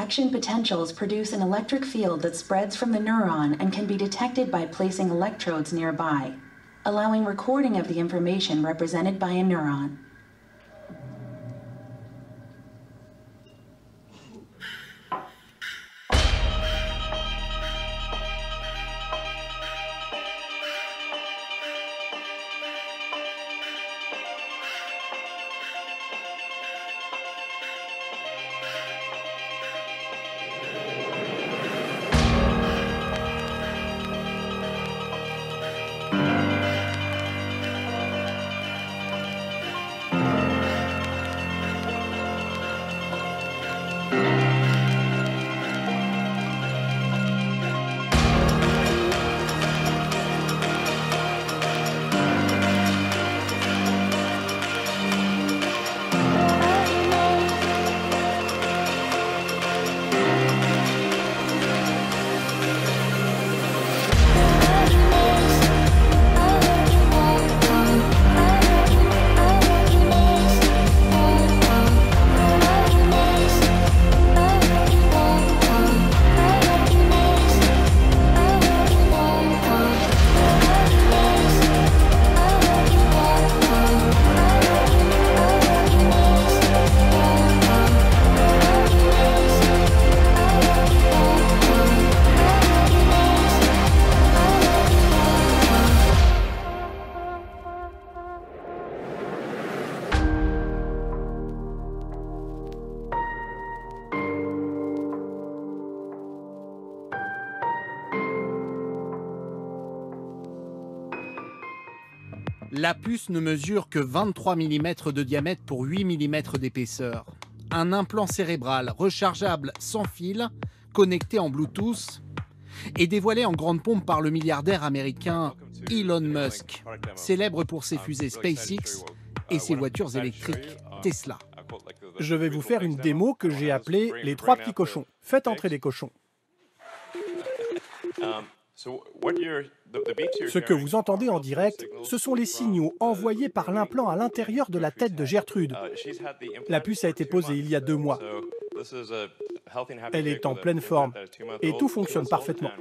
action potentials produce an electric field that spreads from the neuron and can be detected by placing electrodes nearby, allowing recording of the information represented by a neuron. La puce ne mesure que 23 mm de diamètre pour 8 mm d'épaisseur. Un implant cérébral rechargeable sans fil, connecté en Bluetooth, est dévoilé en grande pompe par le milliardaire américain Elon Musk, célèbre pour ses fusées SpaceX et ses voitures électriques Tesla. Je vais vous faire une démo que j'ai appelée « Les 3 petits cochons ». Faites entrer les cochons. Ce que vous entendez en direct, ce sont les signaux envoyés par l'implant à l'intérieur de la tête de Gertrude. La puce a été posée il y a 2 mois. Elle est en pleine forme et tout fonctionne parfaitement.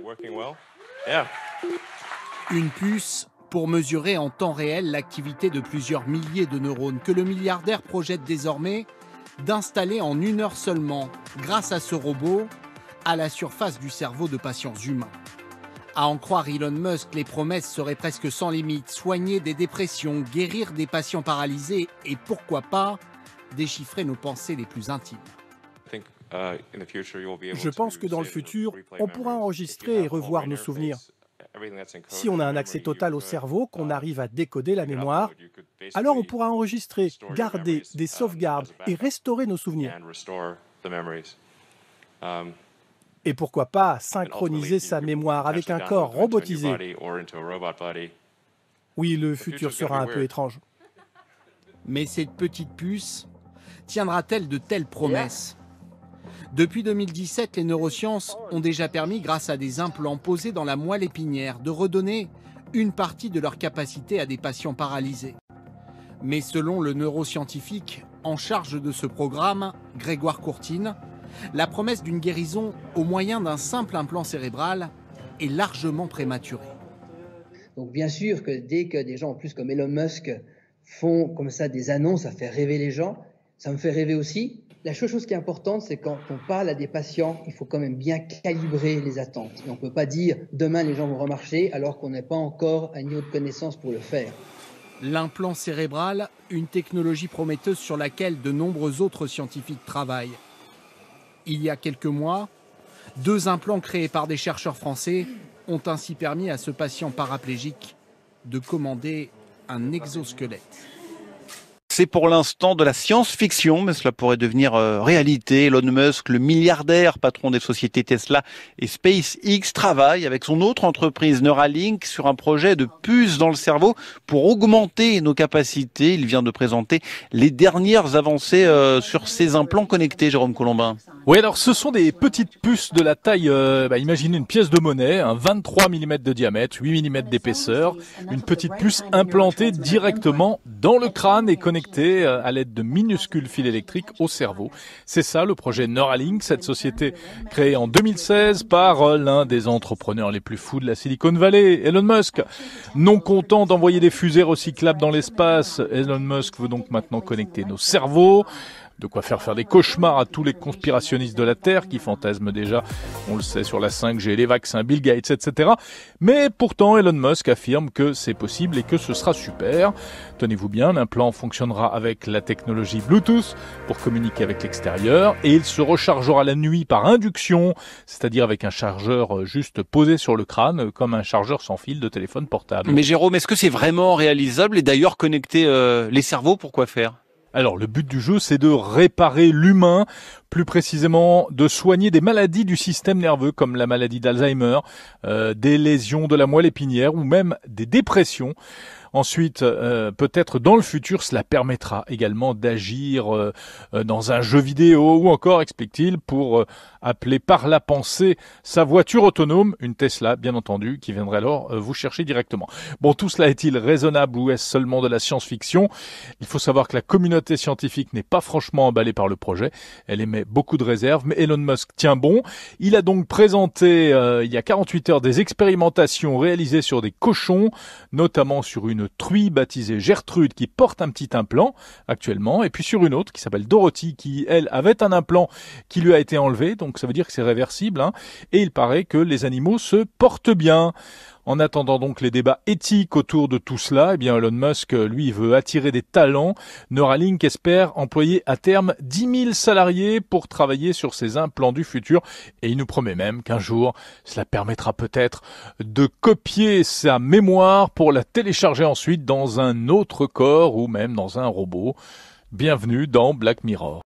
Une puce pour mesurer en temps réel l'activité de plusieurs milliers de neurones que le milliardaire projette désormais d'installer en 1 heure seulement, grâce à ce robot, à la surface du cerveau de patients humains. À en croire Elon Musk, les promesses seraient presque sans limite. Soigner des dépressions, guérir des patients paralysés et pourquoi pas déchiffrer nos pensées les plus intimes. Je pense que dans le futur, on pourra enregistrer et revoir nos souvenirs. Si on a un accès total au cerveau, qu'on arrive à décoder la mémoire, alors on pourra enregistrer, garder des sauvegardes et restaurer nos souvenirs. Et pourquoi pas synchroniser sa mémoire avec un corps robotisé. Oui, le futur sera un peu étrange. Mais cette petite puce tiendra-t-elle de telles promesses ? Depuis 2017, les neurosciences ont déjà permis, grâce à des implants posés dans la moelle épinière, de redonner une partie de leur capacité à des patients paralysés. Mais selon le neuroscientifique en charge de ce programme, Grégoire Courtine, la promesse d'une guérison au moyen d'un simple implant cérébral est largement prématurée. Donc bien sûr que dès que des gens en plus comme Elon Musk font comme ça des annonces, ça fait rêver les gens, ça me fait rêver aussi. La chose qui est importante, c'est quand on parle à des patients, il faut quand même bien calibrer les attentes. Et on ne peut pas dire demain les gens vont remarcher alors qu'on n'est pas encore à un niveau de connaissance pour le faire. L'implant cérébral, une technologie prometteuse sur laquelle de nombreux autres scientifiques travaillent. Il y a quelques mois, 2 implants créés par des chercheurs français ont ainsi permis à ce patient paraplégique de commander un exosquelette. C'est pour l'instant de la science-fiction, mais cela pourrait devenir réalité. Elon Musk, le milliardaire patron des sociétés Tesla et SpaceX, travaille avec son autre entreprise Neuralink sur un projet de puce dans le cerveau pour augmenter nos capacités. Il vient de présenter les dernières avancées sur ces implants connectés, Jérôme Colombin. Oui, alors ce sont des petites puces de la taille, imaginez une pièce de monnaie, un 23 mm de diamètre, 8 mm d'épaisseur, une petite puce implantée directement dans le crâne et connectée à l'aide de minuscules fils électriques au cerveau. C'est ça le projet Neuralink, cette société créée en 2016 par l'un des entrepreneurs les plus fous de la Silicon Valley, Elon Musk. Non content d'envoyer des fusées recyclables dans l'espace, Elon Musk veut donc maintenant connecter nos cerveaux. De quoi faire des cauchemars à tous les conspirationnistes de la Terre qui fantasment déjà, on le sait, sur la 5G, les vaccins, Bill Gates, etc. Mais pourtant, Elon Musk affirme que c'est possible et que ce sera super. Tenez-vous bien, l'implant fonctionnera avec la technologie Bluetooth pour communiquer avec l'extérieur et il se rechargera la nuit par induction, c'est-à-dire avec un chargeur juste posé sur le crâne, comme un chargeur sans fil de téléphone portable. Mais Jérôme, est-ce que c'est vraiment réalisable et d'ailleurs connecter les cerveaux, pourquoi faire ? Alors, le but du jeu, c'est de réparer l'humain, plus précisément de soigner des maladies du système nerveux comme la maladie d'Alzheimer, des lésions de la moelle épinière ou même des dépressions. Ensuite, peut-être dans le futur, cela permettra également d'agir dans un jeu vidéo ou encore, explique-t-il, pour appeler par la pensée sa voiture autonome, une Tesla bien entendu, qui viendrait alors vous chercher directement. Bon, tout cela est-il raisonnable ou est-ce seulement de la science-fiction ? Il faut savoir que la communauté scientifique n'est pas franchement emballée par le projet. Elle émet beaucoup de réserves, mais Elon Musk tient bon. Il a donc présenté il y a 48 heures des expérimentations réalisées sur des cochons, notamment sur une truie baptisée Gertrude qui porte un petit implant actuellement, et puis sur une autre qui s'appelle Dorothy qui, elle, avait un implant qui lui a été enlevé, donc ça veut dire que c'est réversible, hein, et il paraît que les animaux se portent bien. En attendant donc les débats éthiques autour de tout cela, eh bien Elon Musk, lui, veut attirer des talents. Neuralink espère employer à terme 10 000 salariés pour travailler sur ces implants du futur. Et il nous promet même qu'un jour, cela permettra peut-être de copier sa mémoire pour la télécharger ensuite dans un autre corps ou même dans un robot. Bienvenue dans Black Mirror.